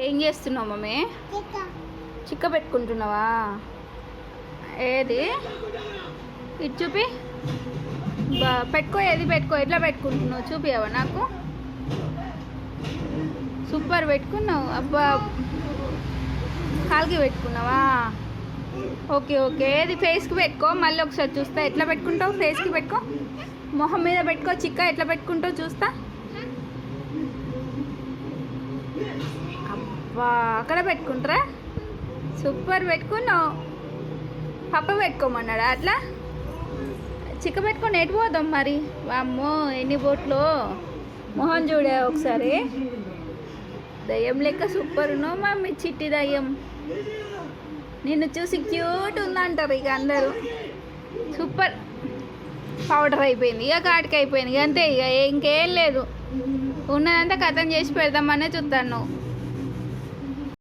ఏం చేస్తున్నావు మమ్మీ? చిక్క పెట్టుకుంటున్నావా? ఏది ఇది చూపి. పెట్టుకో, ఏది పెట్టుకో, ఎట్లా పెట్టుకుంటున్నావు చూపియవా నాకు? సూపర్ పెట్టుకున్నావు. అబ్బా, కాలుకి పెట్టుకున్నావా? ఓకే ఓకే, ఏది ఫేస్కి పెట్టుకో. మళ్ళీ ఒకసారి చూస్తా ఎట్లా పెట్టుకుంటావు. ఫేస్కి పెట్టుకో, మొహం మీద పెట్టుకో. చిక్క ఎట్లా పెట్టుకుంటావు చూస్తా. అబ్బా, అక్కడ పెట్టుకుంటారా? సూపర్ పెట్టుకున్నావు. పప్ప పెట్టుకోమన్నాడా అట్లా? చిక్క పెట్టుకొని ఎటు పోదాం మరి? అమ్మో, ఎన్ని బోట్లు. మొహం చూడే ఒకసారి. దయ్యం లెక్క సూపర్ ఉన్నావు మమ్మీ, చిట్టి దయ్యం. నిన్ను చూసి క్యూట్ ఉందంటారు ఇక అందరూ. సూపర్. పౌడర్ అయిపోయింది, ఇక కాటికి అయిపోయింది, ఇక అంతే. ఇక ఇంకేం లేదు, ఉన్నదంతా కథం చేసి పెడదామనే చూస్తాను నువ్వు.